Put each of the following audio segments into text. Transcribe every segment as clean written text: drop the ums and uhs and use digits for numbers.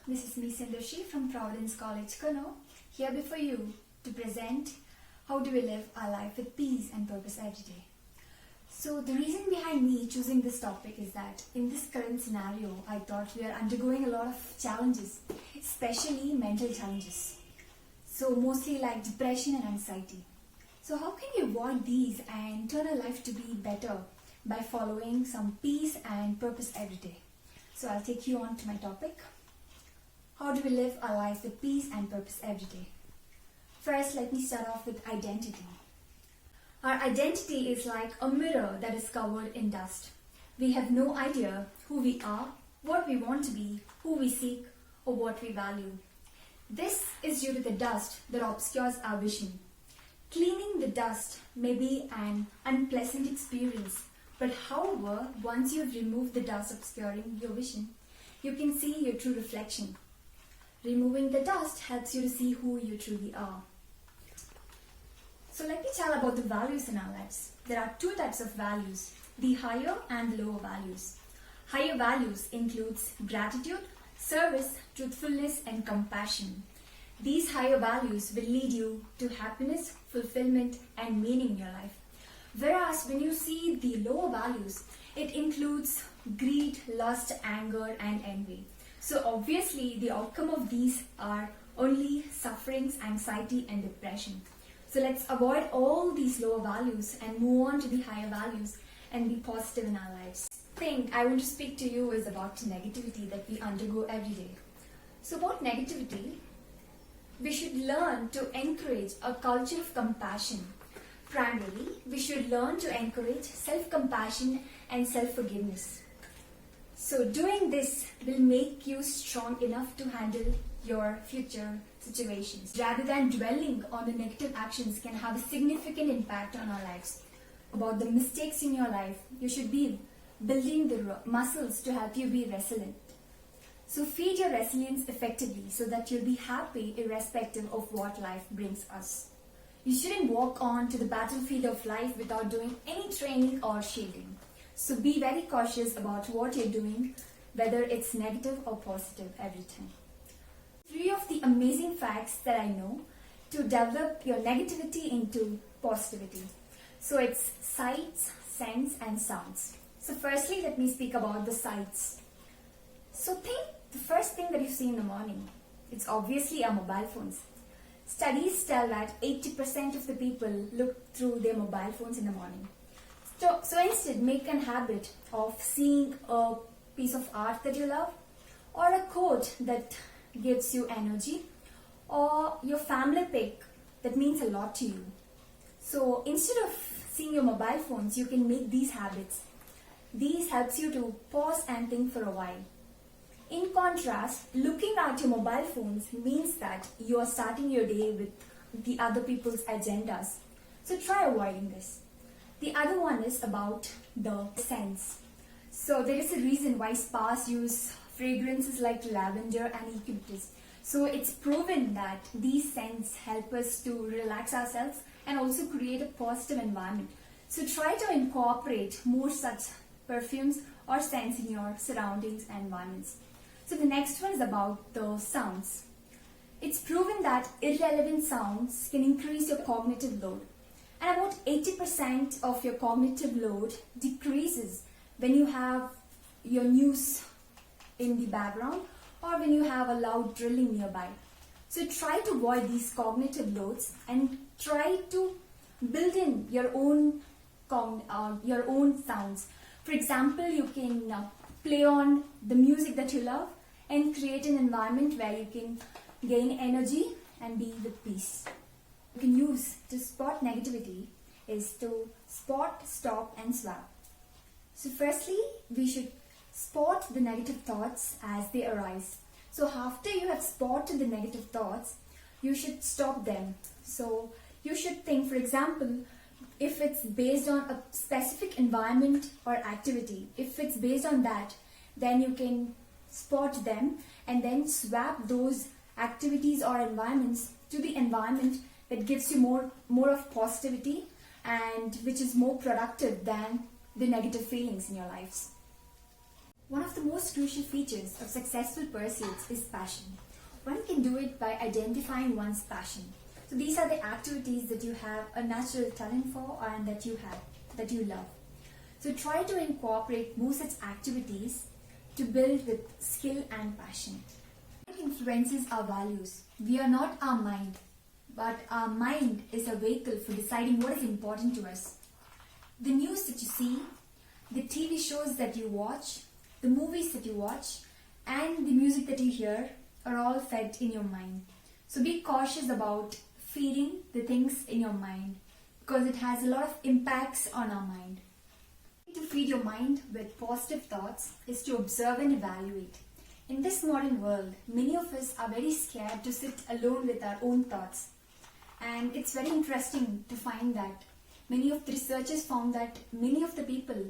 This is me Sindhushree from Providence College, Kano, here before you to present how do we live our life with peace and purpose every day. So the reason behind me choosing this topic is that in this current scenario, I thought we are undergoing a lot of challenges, especially mental challenges. So mostly like depression and anxiety. So how can we avoid these and turn our life to be better by following some peace and purpose every day? So I'll take you on to my topic. How do we live our life with peace and purpose every day? First, let me start off with identity. Our identity is like a mirror that is covered in dust. We have no idea who we are, what we want to be, who we seek, or what we value. This is due to the dust that obscures our vision. Cleaning the dust may be an unpleasant experience, but however, once you have removed the dust obscuring your vision, you can see your true reflection. Removing the dust helps you to see who you truly are. So let me tell about the values in our lives. There are two types of values, the higher and the lower values. Higher values includes gratitude, service, truthfulness, and compassion. These higher values will lead you to happiness, fulfillment, and meaning in your life. Whereas when you see the lower values, it includes greed, lust, anger, and envy. So obviously the outcome of these are only sufferings, anxiety, and depression. So let's avoid all these lower values and move on to the higher values and be positive in our lives. The thing I want to speak to you is about negativity that we undergo every day. So about negativity, we should learn to encourage a culture of compassion. Primarily, we should learn to encourage self-compassion and self-forgiveness. So doing this will make you strong enough to handle your future situations. Rather than dwelling on the negative actions can have a significant impact on our lives. About the mistakes in your life, you should be building the muscles to help you be resilient. So feed your resilience effectively so that you'll be happy irrespective of what life brings us. You shouldn't walk on to the battlefield of life without doing any training or shielding. So be very cautious about what you're doing, whether it's negative or positive every time. 3 of the amazing facts that I know to develop your negativity into positivity. So it's sights, scents, and sounds. So firstly, let me speak about the sights. So think the first thing that you see in the morning. It's obviously our mobile phones. Studies tell that 80% of the people look through their mobile phones in the morning. So instead, make a habit of seeing a piece of art that you love, or a quote that gives you energy, or your family pic that means a lot to you. So instead of seeing your mobile phones, you can make these habits. These helps you to pause and think for a while. In contrast, looking at your mobile phones means that you are starting your day with the other people's agendas. So try avoiding this. The other one is about the scents. So there is a reason why spas use fragrances like lavender and eucalyptus. So it's proven that these scents help us to relax ourselves and also create a positive environment. So try to incorporate more such perfumes or scents in your surroundings and environments. So the next one is about the sounds. It's proven that irrelevant sounds can increase your cognitive load. And about 80% of your cognitive load decreases when you have your news in the background or when you have a loud drilling nearby. So try to avoid these cognitive loads and try to build in your own sounds. For example, you can play on the music that you love and create an environment where you can gain energy and be with peace. You can use to spot negativity is to spot, stop, and swap. So firstly, we should spot the negative thoughts as they arise. So after you have spotted the negative thoughts, you should stop them. So you should think, for example, if it's based on a specific environment or activity, if it's based on that, then you can spot them and then swap those activities or environments to the environment that gives you more of positivity and which is more productive than the negative feelings in your lives. One of the most crucial features of successful pursuits is passion. One can do it by identifying one's passion. So these are the activities that you have a natural talent for and that you love. So try to incorporate more such activities to build with skill and passion. It influences our values. We are not our mind, but our mind is a vehicle for deciding what is important to us. The news that you see, the TV shows that you watch, the movies that you watch, and the music that you hear are all fed in your mind. So be cautious about feeding the things in your mind because it has a lot of impacts on our mind. To feed your mind with positive thoughts is to observe and evaluate. In this modern world, many of us are very scared to sit alone with our own thoughts. And it's very interesting to find that many of the researchers found that many of the people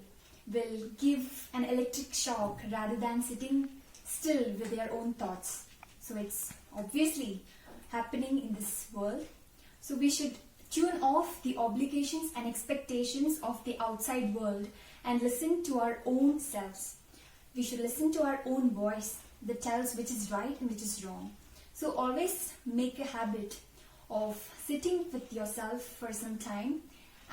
will give an electric shock rather than sitting still with their own thoughts. So it's obviously happening in this world. So we should tune off the obligations and expectations of the outside world and listen to our own selves. We should listen to our own voice that tells which is right and which is wrong. So always make a habit of sitting with yourself for some time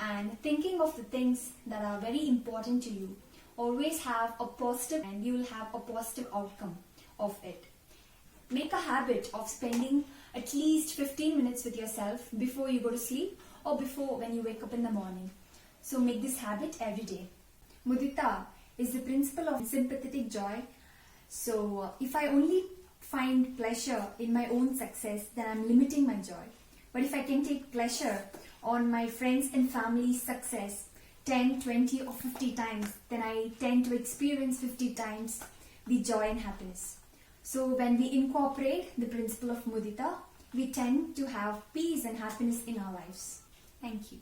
and thinking of the things that are very important to you. Always have a positive and you will have a positive outcome of it. Make a habit of spending at least 15 minutes with yourself before you go to sleep or before when you wake up in the morning. So make this habit every day. Mudita is the principle of sympathetic joy. So if I only find pleasure in my own success, then I'm limiting my joy. But if I can take pleasure on my friends and family's success 10, 20 or 50 times, then I tend to experience 50 times the joy and happiness. So when we incorporate the principle of mudita, we tend to have peace and happiness in our lives. Thank you.